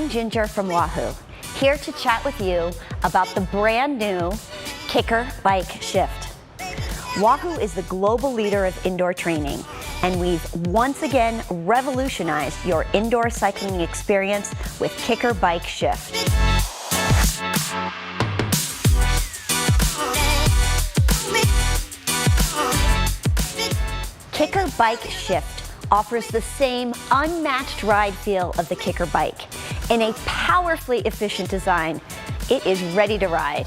I'm Ginger from Wahoo, here to chat with you about the brand new Kickr bike shift. Wahoo is the global leader of indoor training, and we've once again revolutionized your indoor cycling experience with Kickr bike shift. Kickr bike shift offers the same unmatched ride feel of the Kickr bike. In a powerfully efficient design, it is ready to ride.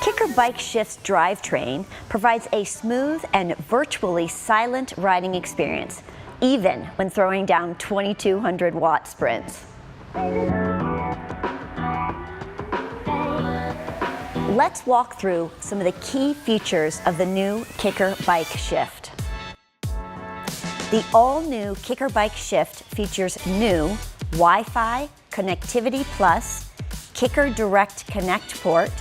Kickr bike shift's drivetrain provides a smooth and virtually silent riding experience, even when throwing down 2200 watt sprints. Let's walk through some of the key features of the new Kickr bike shift. The all-new Kickr bike shift features new Wi-Fi Connectivity Plus, Kickr Direct Connect port,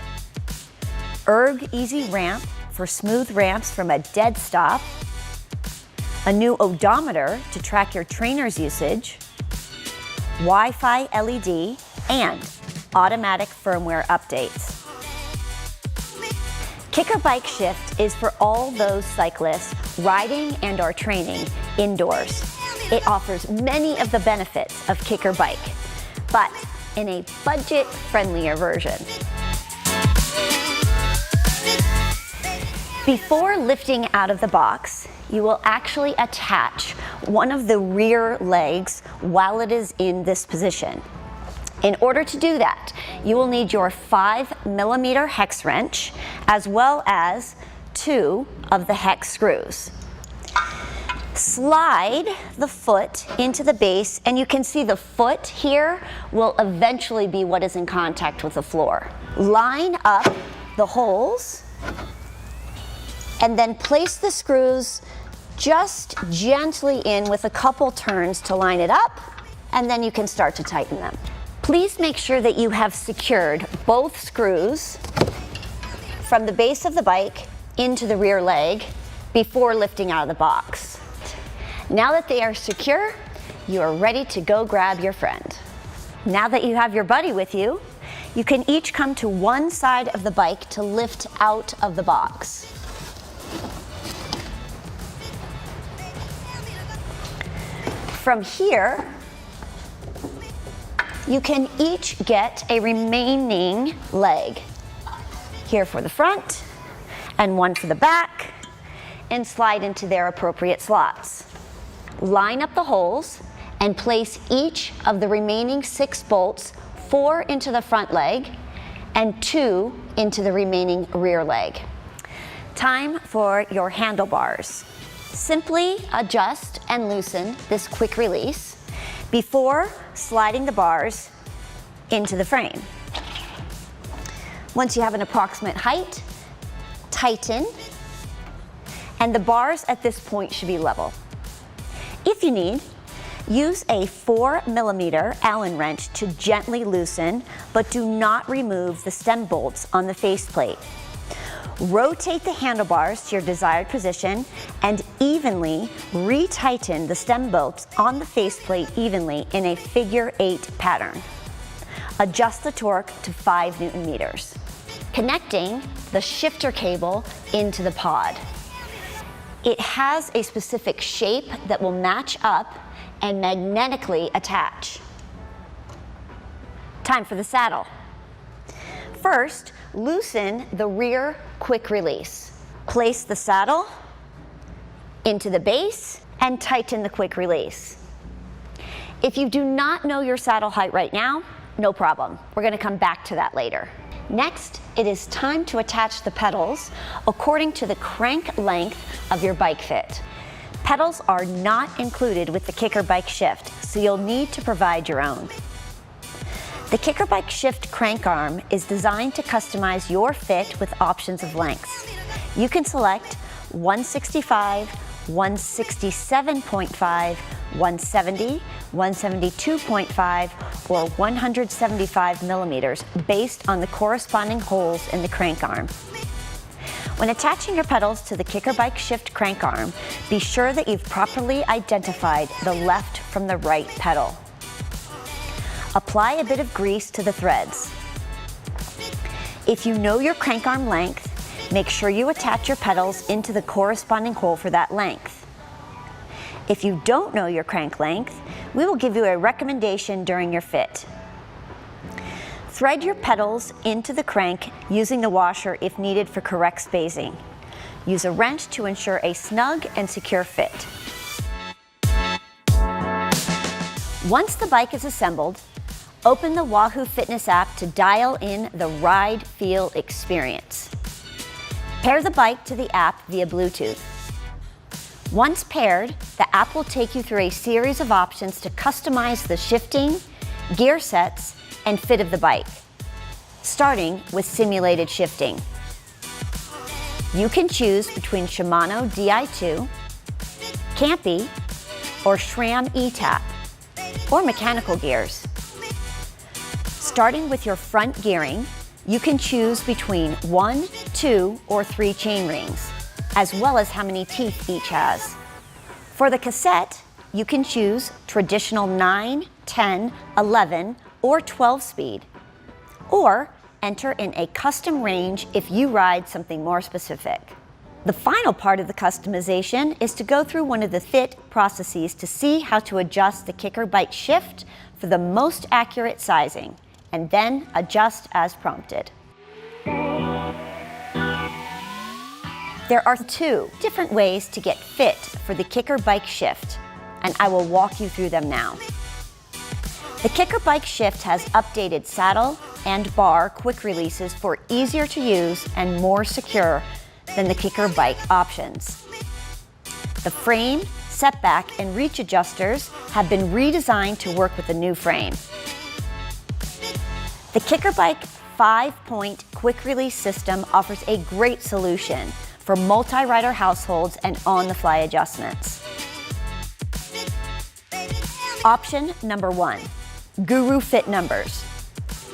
Erg Easy Ramp for smooth ramps from a dead stop, a new odometer to track your trainer's usage, Wi-Fi LED, and automatic firmware updates. Kickr bike shift is for all those cyclists riding and/or training indoors. It offers many of the benefits of Kickr bike, but in a budget-friendlier version. Before lifting out of the box, you will actually attach one of the rear legs while it is in this position. In order to do that, you will need your 5mm hex wrench, as well as 2 of the hex screws. Slide the foot into the base, and you can see the foot here will eventually be what is in contact with the floor. Line up the holes, and then place the screws just gently in with a couple turns to line it up, and then you can start to tighten them. Please make sure that you have secured both screws from the base of the bike into the rear leg before lifting out of the box. Now that they are secure, you are ready to go grab your friend. Now that you have your buddy with you, you can each come to one side of the bike to lift out of the box. From here, you can each get a remaining leg. Here for the front, and one for the back, and slide into their appropriate slots. Line up the holes and place each of the remaining 6 bolts, 4 into the front leg and 2 into the remaining rear leg. Time for your handlebars. Simply adjust and loosen this quick release before sliding the bars into the frame. Once you have an approximate height, tighten, and the bars at this point should be level. If you need, use a 4mm Allen wrench to gently loosen, but do not remove the stem bolts on the faceplate. Rotate the handlebars to your desired position and evenly retighten the stem bolts on the faceplate evenly in a figure 8 pattern. Adjust the torque to 5 Nm. Connecting the shifter cable into the pod. It has a specific shape that will match up and magnetically attach. Time for the saddle. First, loosen the rear quick release. Place the saddle into the base and tighten the quick release. If you do not know your saddle height right now, no problem. We're going to come back to that later. Next, it is time to attach the pedals according to the crank length of your bike fit. Pedals are not included with the Kickr bike shift, so you'll need to provide your own. The Kickr bike shift crank arm is designed to customize your fit with options of lengths. You can select 165, 167.5, 170, 172.5, or 175 millimeters based on the corresponding holes in the crank arm. When attaching your pedals to the Kickr bike shift crank arm, be sure that you've properly identified the left from the right pedal. Apply a bit of grease to the threads. If you know your crank arm length, make sure you attach your pedals into the corresponding hole for that length. If you don't know your crank length, we will give you a recommendation during your fit. Thread your pedals into the crank using the washer if needed for correct spacing. Use a wrench to ensure a snug and secure fit. Once the bike is assembled, open the Wahoo Fitness app to dial in the ride feel experience. Pair the bike to the app via Bluetooth. Once paired, the app will take you through a series of options to customize the shifting, gear sets, and fit of the bike, starting with simulated shifting. You can choose between Shimano Di2, Campy, or SRAM E-Tap, or mechanical gears. Starting with your front gearing, you can choose between 1, 2, or 3 chain rings, as well as how many teeth each has. For the cassette, you can choose traditional 9, 10, 11, or 12 speed, or enter in a custom range if you ride something more specific. The final part of the customization is to go through one of the fit processes to see how to adjust the Kickr bike shift for the most accurate sizing, and then adjust as prompted. There are 2 different ways to get fit for the Kickr bike shift, and I will walk you through them now. The Kickr bike shift has updated saddle and bar quick releases for easier to use and more secure than the Kickr bike options. The frame, setback, and reach adjusters have been redesigned to work with the new frame. The Kickr bike 5-point quick release system offers a great solution for multi-rider households and on-the-fly adjustments. Option number 1, Guru Fit numbers.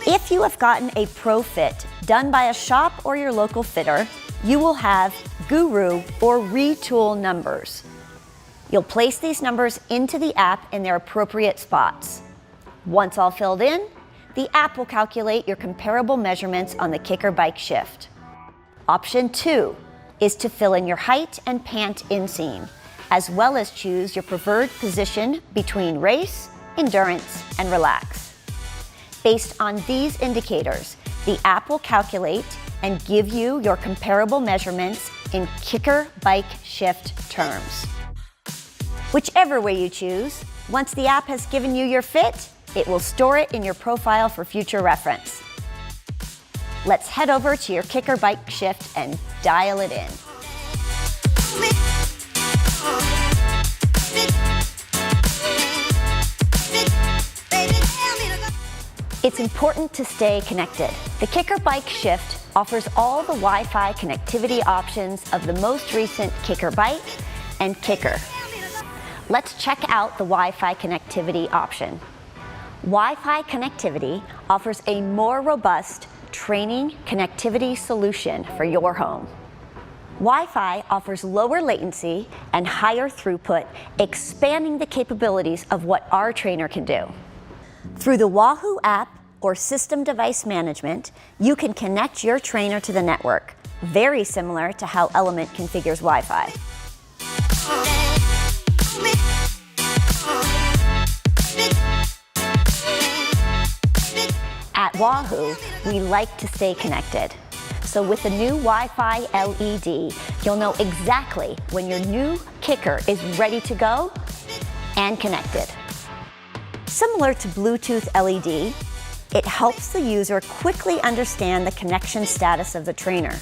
If you have gotten a pro fit done by a shop or your local fitter, you will have Guru or Retool numbers. You'll place these numbers into the app in their appropriate spots. Once all filled in, the app will calculate your comparable measurements on the Kickr bike shift. Option 2 is to fill in your height and pant inseam, as well as choose your preferred position between race, endurance, and relax. Based on these indicators, the app will calculate and give you your comparable measurements in Kickr bike shift terms. Whichever way you choose, once the app has given you your fit, it will store it in your profile for future reference. Let's head over to your Kickr bike shift and dial it in. It's important to stay connected. The Kickr bike shift offers all the Wi-Fi connectivity options of the most recent Kickr bike and Kickr. Let's check out the Wi-Fi connectivity option. Wi-Fi connectivity offers a more robust training connectivity solution for your home. Wi-Fi offers lower latency and higher throughput, expanding the capabilities of what our trainer can do. Through the Wahoo app or system device management, you can connect your trainer to the network, very similar to how Element configures Wi-Fi. At Wahoo, we like to stay connected. So with the new Wi-Fi LED, you'll know exactly when your new Kickr is ready to go and connected. Similar to Bluetooth LED, it helps the user quickly understand the connection status of the trainer.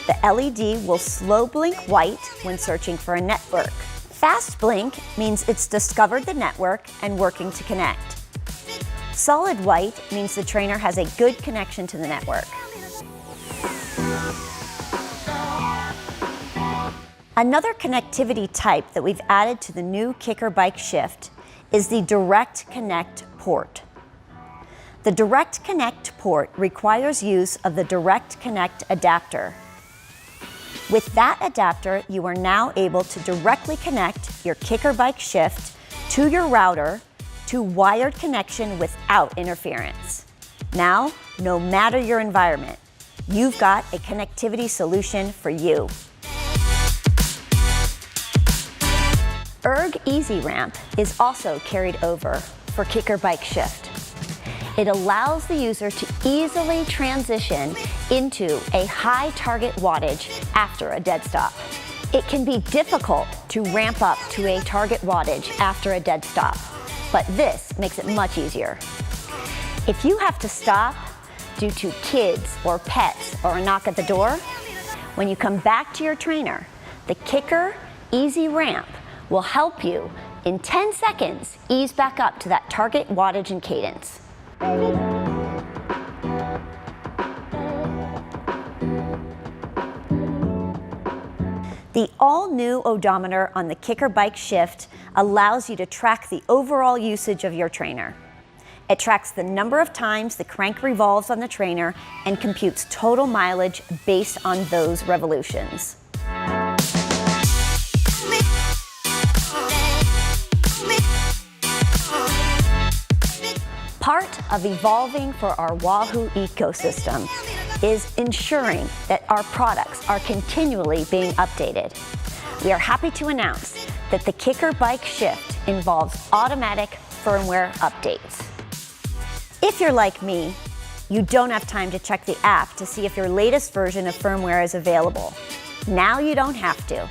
The LED will slow blink white when searching for a network. Fast blink means it's discovered the network and working to connect. Solid white means the trainer has a good connection to the network. Another connectivity type that we've added to the new Kickr bike shift is the Direct Connect port. The Direct Connect port requires use of the Direct Connect adapter. With that adapter, you are now able to directly connect your Kickr bike shift to your router to wired connection without interference. Now, no matter your environment, you've got a connectivity solution for you. Erg Easy Ramp is also carried over for Kickr Bike Shift. It allows the user to easily transition into a high target wattage after a dead stop. It can be difficult to ramp up to a target wattage after a dead stop, but this makes it much easier. If you have to stop due to kids or pets or a knock at the door, when you come back to your trainer, the Kickr Easy Ramp will help you in 10 seconds ease back up to that target wattage and cadence. The all-new odometer on the Kickr Bike Shift allows you to track the overall usage of your trainer. It tracks the number of times the crank revolves on the trainer and computes total mileage based on those revolutions. Part of evolving for our Wahoo ecosystem is ensuring that our products are continually being updated. We are happy to announce that the Kickr Bike Shift involves automatic firmware updates. If you're like me, you don't have time to check the app to see if your latest version of firmware is available. Now you don't have to.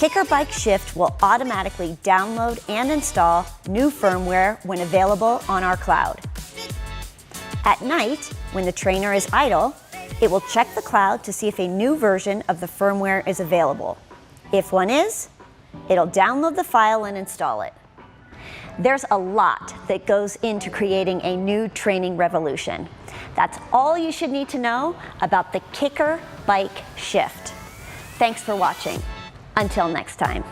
Kickr Bike Shift will automatically download and install new firmware when available on our cloud. At night, when the trainer is idle, it will check the cloud to see if a new version of the firmware is available. If one is, it'll download the file and install it. There's a lot that goes into creating a new training revolution. That's all you should need to know about the Kickr Bike Shift. Thanks for watching. Until next time.